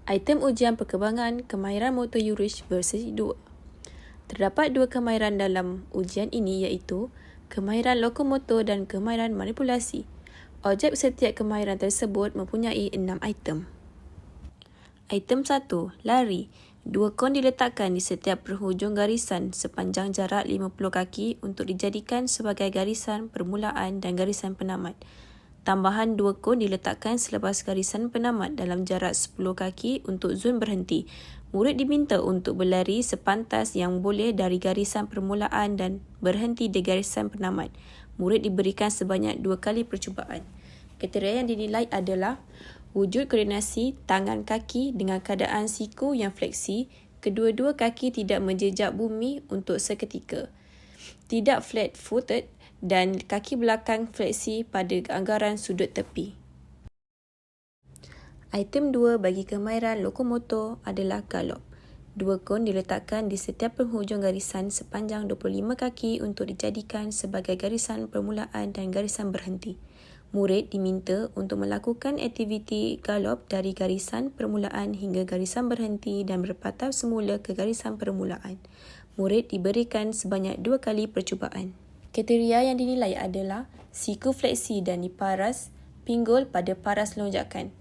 Item ujian perkembangan kemahiran motor Yurish versi 2. Terdapat dua kemahiran dalam ujian ini iaitu kemahiran lokomotor dan kemahiran manipulasi. Objek setiap kemahiran tersebut mempunyai 6 item. Item 1. Lari. Dua kon diletakkan di setiap penghujung garisan sepanjang jarak 50 kaki untuk dijadikan sebagai garisan permulaan dan garisan penamat. Tambahan dua kon diletakkan selepas garisan penamat dalam jarak 10 kaki untuk zon berhenti. Murid diminta untuk berlari sepantas yang boleh dari garisan permulaan dan berhenti di garisan penamat. Murid diberikan sebanyak 2 kali percubaan. Kriteria yang dinilai adalah wujud koordinasi tangan kaki dengan keadaan siku yang fleksi, kedua-dua kaki tidak menjejak bumi untuk seketika, tidak flat-footed dan kaki belakang fleksi pada anggaran sudut tepi. Item 2 bagi kemahiran lokomotor adalah galop. Dua kon diletakkan di setiap penghujung garisan sepanjang 25 kaki untuk dijadikan sebagai garisan permulaan dan garisan berhenti. Murid diminta untuk melakukan aktiviti galop dari garisan permulaan hingga garisan berhenti dan berpatah semula ke garisan permulaan. Murid diberikan sebanyak 2 kali percubaan. Kriteria yang dinilai adalah siku fleksi dan diparas pinggul pada paras lonjakan.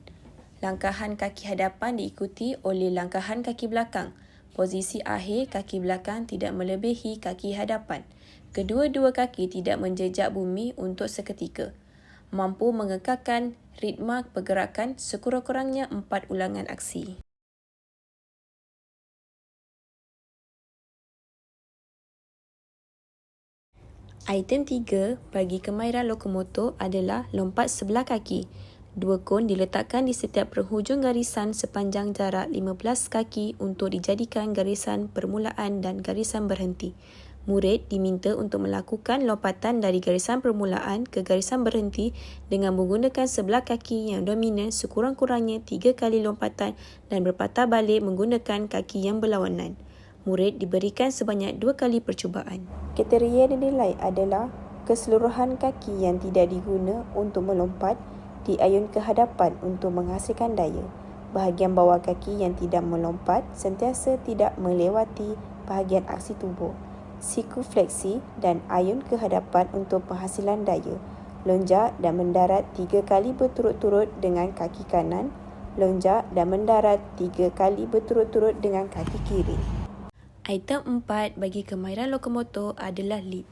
Langkahan kaki hadapan diikuti oleh langkahan kaki belakang. Posisi akhir kaki belakang tidak melebihi kaki hadapan. Kedua-dua kaki tidak menjejak bumi untuk seketika. Mampu mengekalkan ritma pergerakan sekurang-kurangnya 4 ulangan aksi. Item 3 bagi kemahiran lokomotor adalah lompat sebelah kaki. Dua kon diletakkan di setiap penghujung garisan sepanjang jarak 15 kaki untuk dijadikan garisan permulaan dan garisan berhenti. Murid diminta untuk melakukan lompatan dari garisan permulaan ke garisan berhenti dengan menggunakan sebelah kaki yang dominan sekurang-kurangnya 3 kali lompatan dan berpatah balik menggunakan kaki yang berlawanan. Murid diberikan sebanyak 2 kali percubaan. Kriteria dinilai adalah keseluruhan kaki yang tidak diguna untuk melompat diayun ke hadapan untuk menghasilkan daya. Bahagian bawah kaki yang tidak melompat sentiasa tidak melewati bahagian aksi tubuh. Siku fleksi dan ayun ke hadapan untuk penghasilan daya. Lonjak dan mendarat 3 kali berturut-turut dengan kaki kanan. Lonjak dan mendarat 3 kali berturut-turut dengan kaki kiri. Item 4 bagi kemahiran lokomotor adalah leap.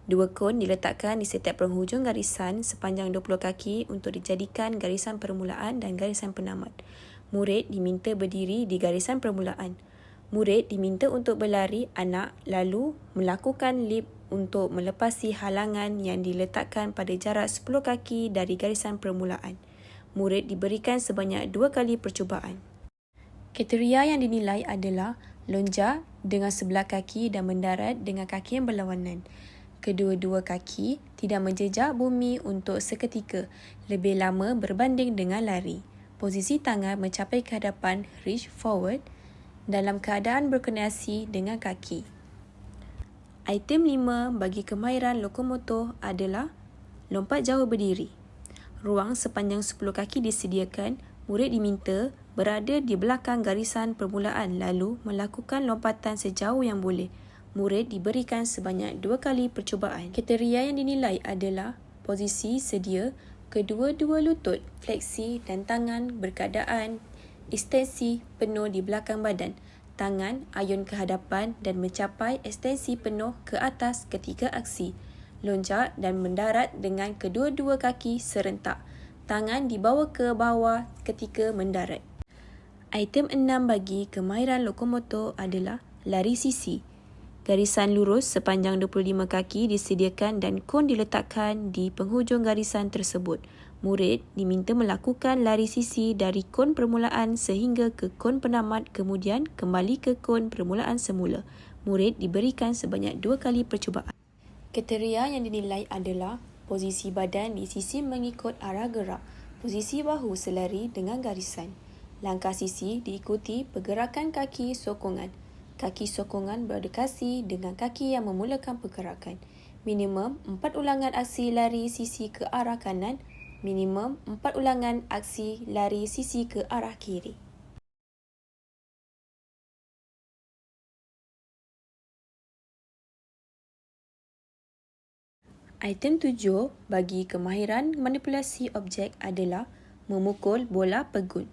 Dua kon diletakkan di setiap penghujung garisan sepanjang 20 kaki untuk dijadikan garisan permulaan dan garisan penamat. Murid diminta berdiri di garisan permulaan. Murid diminta untuk berlari anak lalu melakukan leap untuk melepasi halangan yang diletakkan pada jarak 10 kaki dari garisan permulaan. Murid diberikan sebanyak 2 kali percubaan. Kriteria yang dinilai adalah lonjak dengan sebelah kaki dan mendarat dengan kaki yang berlawanan. Kedua-dua kaki tidak menjejak bumi untuk seketika, lebih lama berbanding dengan lari. Posisi tangan mencapai ke hadapan, reach forward, dalam keadaan berkoordinasi dengan kaki. Item 5 bagi kemahiran lokomotor adalah lompat jauh berdiri. Ruang sepanjang 10 kaki disediakan. Murid diminta berada di belakang garisan permulaan lalu melakukan lompatan sejauh yang boleh. Murid diberikan sebanyak 2 kali percubaan. Kriteria yang dinilai adalah posisi sedia, kedua-dua lutut fleksi dan tangan berkeadaan ekstensi penuh di belakang badan. Tangan ayun ke hadapan dan mencapai ekstensi penuh ke atas ketika aksi. Lonjak dan mendarat dengan kedua-dua kaki serentak. Tangan dibawa ke bawah ketika mendarat. Item 6 bagi kemahiran lokomotor adalah lari sisi. Garisan lurus sepanjang 25 kaki disediakan dan kon diletakkan di penghujung garisan tersebut. Murid diminta melakukan lari sisi dari kon permulaan sehingga ke kon penamat kemudian kembali ke kon permulaan semula. Murid diberikan sebanyak 2 kali percubaan. Kriteria yang dinilai adalah posisi badan di sisi mengikut arah gerak, posisi bahu selari dengan garisan. Langkah sisi diikuti pergerakan kaki sokongan. Kaki sokongan berdekasi dengan kaki yang memulakan pergerakan. Minimum 4 ulangan aksi lari sisi ke arah kanan, minimum 4 ulangan aksi lari sisi ke arah kiri. Item 7 bagi kemahiran manipulasi objek adalah memukul bola pegun.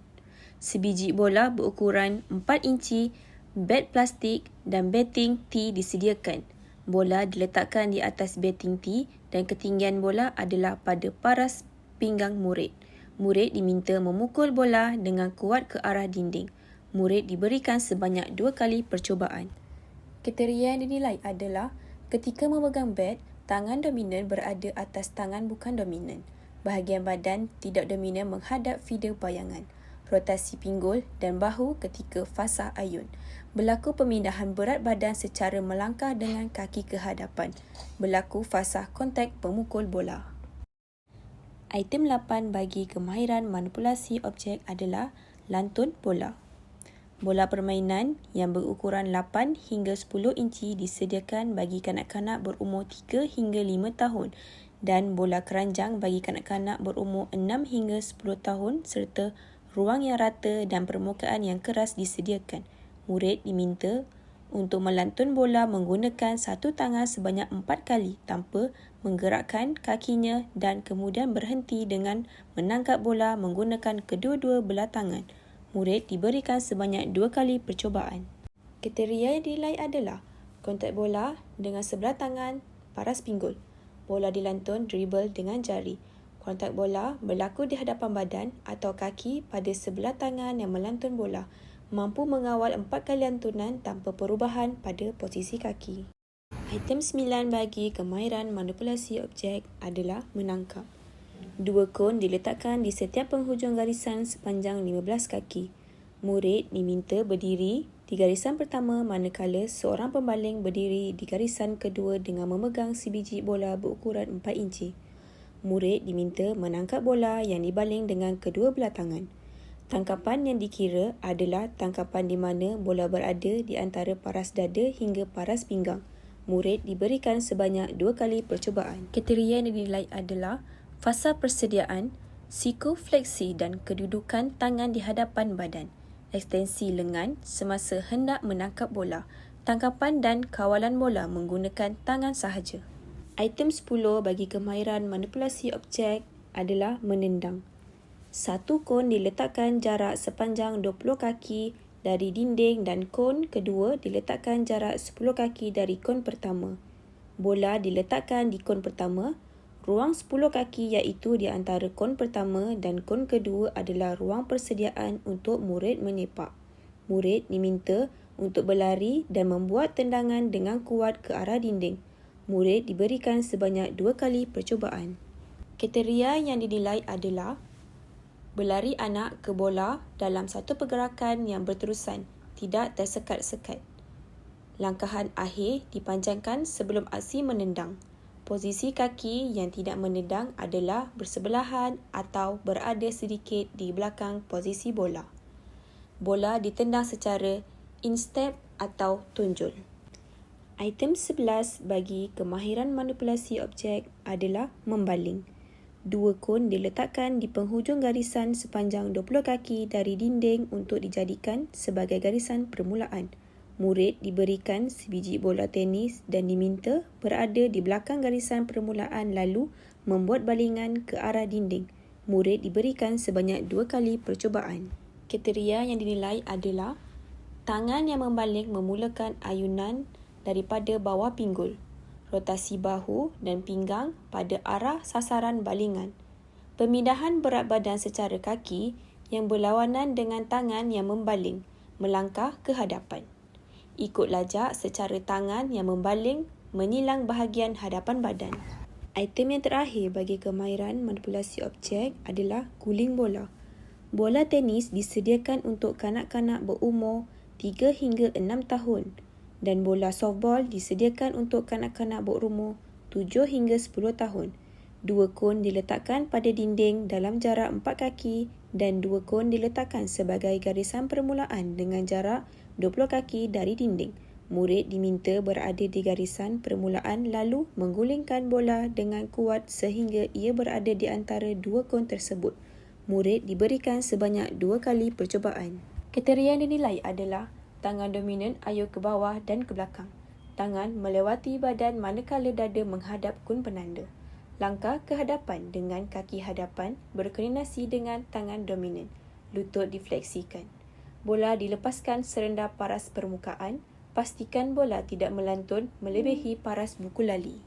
Sebiji bola berukuran 4 inci, bat plastik dan batting tee disediakan. Bola diletakkan di atas batting tee dan ketinggian bola adalah pada paras pinggang murid. Murid diminta memukul bola dengan kuat ke arah dinding. Murid diberikan sebanyak 2 kali percubaan. Kriteria yang dinilai adalah ketika memegang bat, tangan dominan berada atas tangan bukan dominan. Bahagian badan tidak dominan menghadap feeder bayangan. Rotasi pinggul dan bahu ketika fasa ayun. Berlaku pemindahan berat badan secara melangkah dengan kaki ke hadapan. Berlaku fasa kontak pemukul bola. Item 8 bagi kemahiran manipulasi objek adalah lantun bola. Bola permainan yang berukuran 8 hingga 10 inci disediakan bagi kanak-kanak berumur 3 hingga 5 tahun dan bola keranjang bagi kanak-kanak berumur 6 hingga 10 tahun serta ruang yang rata dan permukaan yang keras disediakan. Murid diminta untuk melantun bola menggunakan satu tangan sebanyak 4 kali tanpa menggerakkan kakinya dan kemudian berhenti dengan menangkap bola menggunakan kedua-dua belah tangan. Murid diberikan sebanyak 2 kali percubaan. Kriteria yang dinilai adalah kontak bola dengan sebelah tangan paras pinggul. Bola dilantun dribble dengan jari. Kontak bola berlaku di hadapan badan atau kaki pada sebelah tangan yang melantun bola. Mampu mengawal 4 kali lantunan tanpa perubahan pada posisi kaki. Item 9 bagi kemahiran manipulasi objek adalah menangkap. 2 kon diletakkan di setiap penghujung garisan sepanjang 15 kaki. Murid diminta berdiri di garisan pertama manakala seorang pembaling berdiri di garisan kedua dengan memegang sebiji bola berukuran 4 inci. Murid diminta menangkap bola yang dibaling dengan kedua belah tangan. Tangkapan yang dikira adalah tangkapan di mana bola berada di antara paras dada hingga paras pinggang. Murid diberikan sebanyak 2 kali percubaan. Kriteria yang dinilai adalah fasa persediaan, siku fleksi dan kedudukan tangan di hadapan badan, ekstensi lengan semasa hendak menangkap bola, tangkapan dan kawalan bola menggunakan tangan sahaja. Item 10 bagi kemahiran manipulasi objek adalah menendang. 1 kon diletakkan jarak sepanjang 20 kaki dari dinding dan kon kedua diletakkan jarak 10 kaki dari kon pertama. Bola diletakkan di kon pertama. Ruang 10 kaki iaitu di antara kon pertama dan kon kedua adalah ruang persediaan untuk murid menyepak. Murid diminta untuk berlari dan membuat tendangan dengan kuat ke arah dinding. Murid diberikan sebanyak 2 kali percubaan. Kriteria yang dinilai adalah berlari anak ke bola dalam satu pergerakan yang berterusan, tidak tersekat-sekat. Langkahan akhir dipanjangkan sebelum aksi menendang. Posisi kaki yang tidak menendang adalah bersebelahan atau berada sedikit di belakang posisi bola. Bola ditendang secara in-step atau tonjol. Item 11 bagi kemahiran manipulasi objek adalah membaling. 2 kon diletakkan di penghujung garisan sepanjang 20 kaki dari dinding untuk dijadikan sebagai garisan permulaan. Murid diberikan sebiji bola tenis dan diminta berada di belakang garisan permulaan lalu membuat balingan ke arah dinding. Murid diberikan sebanyak 2 kali percubaan. Kriteria yang dinilai adalah tangan yang membaling memulakan ayunan daripada bawah pinggul, rotasi bahu dan pinggang pada arah sasaran balingan, pemindahan berat badan secara kaki yang berlawanan dengan tangan yang membaling melangkah ke hadapan. Ikut lajak secara tangan yang membaling menyilang bahagian hadapan badan. Item yang terakhir bagi kemahiran manipulasi objek adalah guling bola. Bola tenis disediakan untuk kanak-kanak berumur 3 hingga 6 tahun dan bola softball disediakan untuk kanak-kanak berumur 7 hingga 10 tahun. 2 kon diletakkan pada dinding dalam jarak 4 kaki dan 2 kon diletakkan sebagai garisan permulaan dengan jarak 20 kaki dari dinding. Murid diminta berada di garisan permulaan lalu menggulingkan bola dengan kuat sehingga ia berada di antara 2 kon tersebut. Murid diberikan sebanyak 2 kali percubaan. Kriteria yang dinilai adalah tangan dominan ayuh ke bawah dan ke belakang. Tangan melewati badan manakala dada menghadap kun penanda. Langkah ke hadapan dengan kaki hadapan berkoordinasi dengan tangan dominan. Lutut difleksikan. Bola dilepaskan serendah paras permukaan. Pastikan bola tidak melantun melebihi paras buku lali.